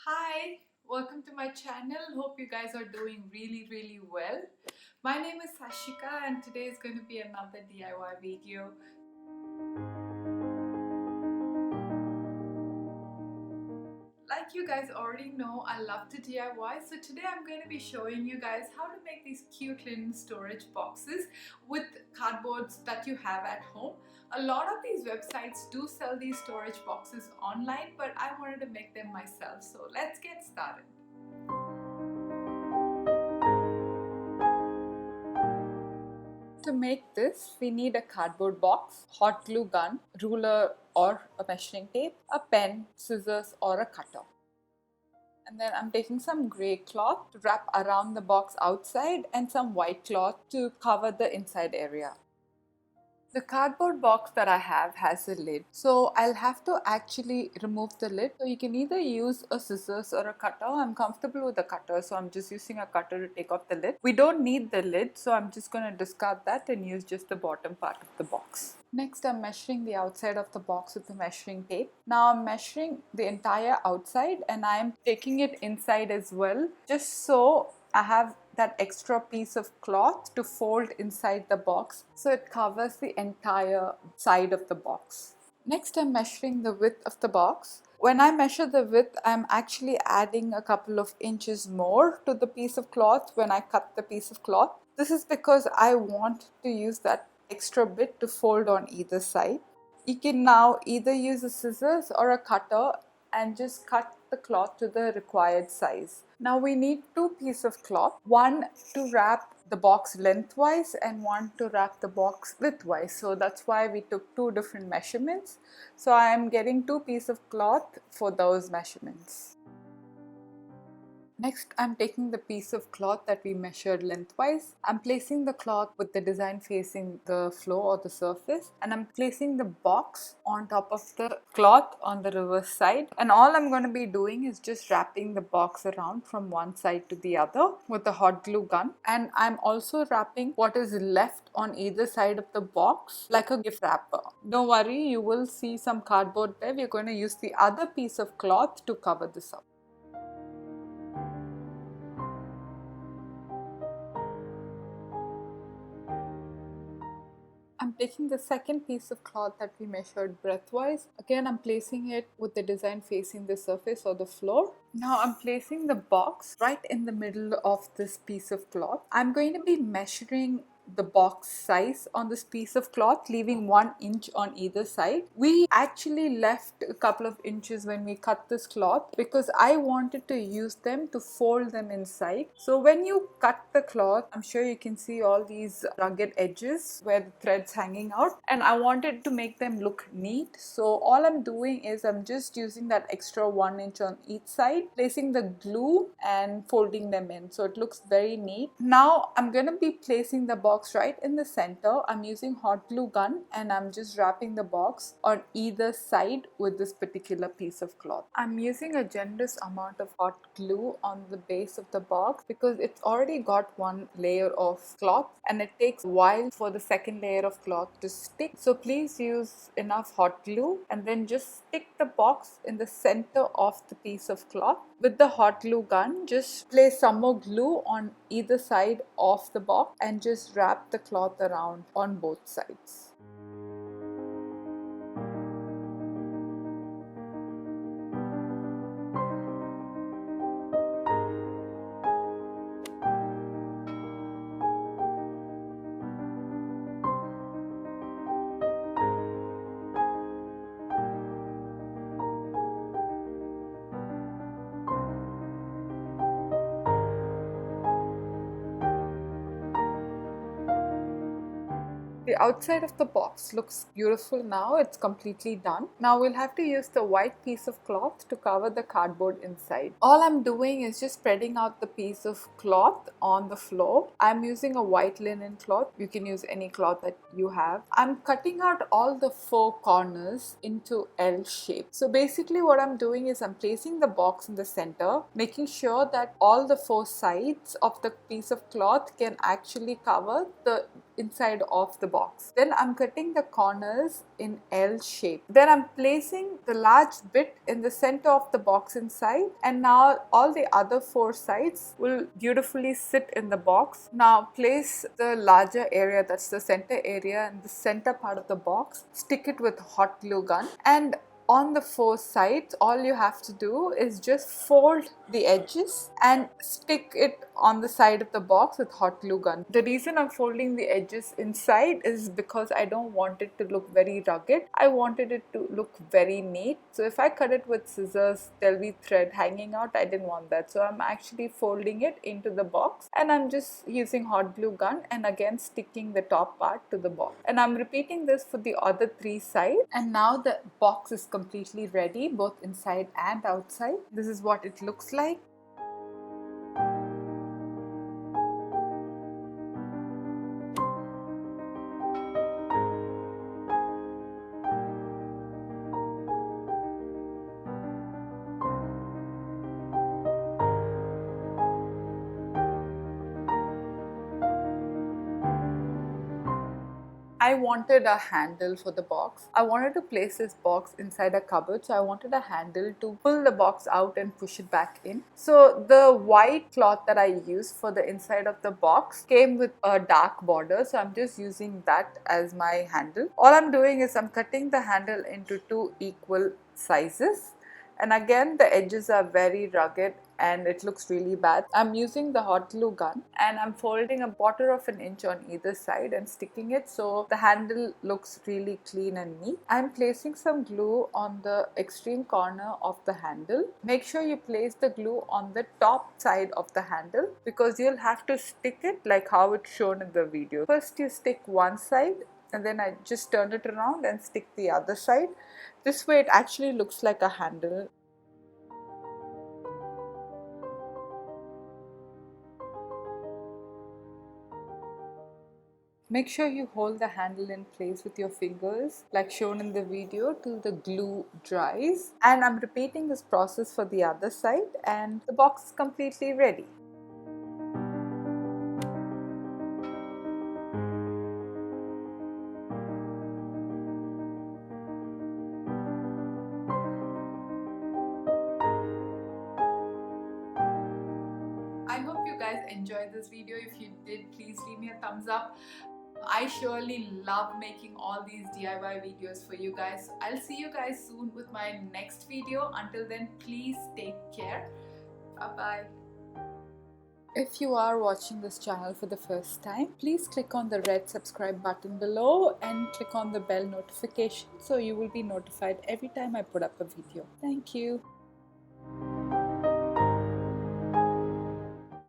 Hi, welcome to my channel. Hope you guys are doing really well. My name is Sashika and today is going to be another DIY video. Like you guys already know, I love to DIY, so today I'm going to be showing you guys how to make these cute linen storage boxes with cardboards that you have at home. A lot of these websites do sell these storage boxes online, but I wanted to make them myself, so let's get started. To make this, we need a cardboard box, hot glue gun, ruler or a measuring tape, a pen, scissors or a cutter. And then I'm taking some grey cloth to wrap around the box outside and some white cloth to cover the inside area. The cardboard box that I have has a lid, so I'll have to actually remove the lid. So you can either use a scissors or a cutter. I'm comfortable with a cutter, so I'm just using a cutter to take off the lid. We don't need the lid, so I'm just going to discard that and use just the bottom part of the box. Next, I'm measuring the outside of the box with the measuring tape. Now I'm measuring the entire outside and I'm taking it inside as well, just so I have that extra piece of cloth to fold inside the box so it covers the entire side of the box. Next, I'm measuring the width of the box. When I measure the width, I'm actually adding a couple of inches more to the piece of cloth when I cut the piece of cloth. This is because I want to use that extra bit to fold on either side. You can now either use a scissors or a cutter and just cut the cloth to the required size. Now we need two pieces of cloth, one to wrap the box lengthwise and one to wrap the box widthwise. So that's why we took two different measurements. So I am getting two pieces of cloth for those measurements. Next, I'm taking the piece of cloth that we measured lengthwise. I'm placing the cloth with the design facing the floor or the surface, and I'm placing the box on top of the cloth on the reverse side. And all I'm going to be doing is just wrapping the box around from one side to the other with a hot glue gun. And I'm also wrapping what is left on either side of the box like a gift wrapper. Don't worry, you will see some cardboard there. We're going to use the other piece of cloth to cover this up. I'm taking the second piece of cloth that we measured breadthwise. Again, I'm placing it with the design facing the surface or the floor. Now I'm placing the box right in the middle of this piece of cloth. I'm going to be measuring the box size on this piece of cloth, leaving 1 inch on either side. We actually left a couple of inches when we cut this cloth because I wanted to use them to fold them inside. So when you cut the cloth, I'm sure you can see all these rugged edges where the thread's hanging out, and I wanted to make them look neat. So all I'm doing is I'm just using that extra 1 inch on each side, placing the glue and folding them in so it looks very neat. Now I'm going to be placing the box right in the center. I'm using hot glue gun and I'm just wrapping the box on either side with this particular piece of cloth. I'm using a generous amount of hot glue on the base of the box because it's already got one layer of cloth and it takes a while for the second layer of cloth to stick. So please use enough hot glue and then just stick the box in the center of the piece of cloth. With the hot glue gun, just place some more glue on either side of the box and just wrap the cloth around on both sides. The outside of the box looks beautiful now. It's completely done. Now we'll have to use the white piece of cloth to cover the cardboard inside. All I'm doing is just spreading out the piece of cloth on the floor. I'm using a white linen cloth. You can use any cloth that you have. I'm cutting out all the four corners into L shape. So basically what I'm doing is I'm placing the box in the center, making sure that all the four sides of the piece of cloth can actually cover the inside of the box. Then I'm cutting the corners in L shape. Then I'm placing the large bit in the center of the box inside, and now all the other 4 sides will beautifully sit in the box. Now place the larger area, that's the center area, and the center part of the box. Stick it with hot glue gun, and on the 4 sides, all you have to do is just fold the edges and stick it on the side of the box with hot glue gun. The reason I'm folding the edges inside is because I don't want it to look very rugged. I wanted it to look very neat. So if I cut it with scissors, there'll be thread hanging out. I didn't want that. So I'm actually folding it into the box, and I'm just using hot glue gun and again sticking the top part to the box. And I'm repeating this for the other 3 sides. And now the box is completely ready, both inside and outside. This is what it looks like. I wanted a handle for the box. I wanted to place this box inside a cupboard, so I wanted a handle to pull the box out and push it back in. So the white cloth that I used for the inside of the box came with a dark border, so I'm just using that as my handle. All I'm doing is I'm cutting the handle into 2 equal sizes. And again, the edges are very rugged and it looks really bad. I'm using the hot glue gun and I'm folding a 1/4 of an inch on either side and sticking it so the handle looks really clean and neat. I'm placing some glue on the extreme corner of the handle. Make sure you place the glue on the top side of the handle because you'll have to stick it like how it's shown in the video. First you stick one side and then I just turn it around and stick the other side. This way it actually looks like a handle. Make sure you hold the handle in place with your fingers like shown in the video till the glue dries. And I'm repeating this process for the other side and the box is completely ready. I hope you guys enjoyed this video. If you did, please leave me a thumbs up. I surely love making all these DIY videos for you guys. I'll see you guys soon with my next video. Until then, please take care. Bye-bye. If you are watching this channel for the first time, please click on the red subscribe button below and click on the bell notification so you will be notified every time I put up a video. Thank you.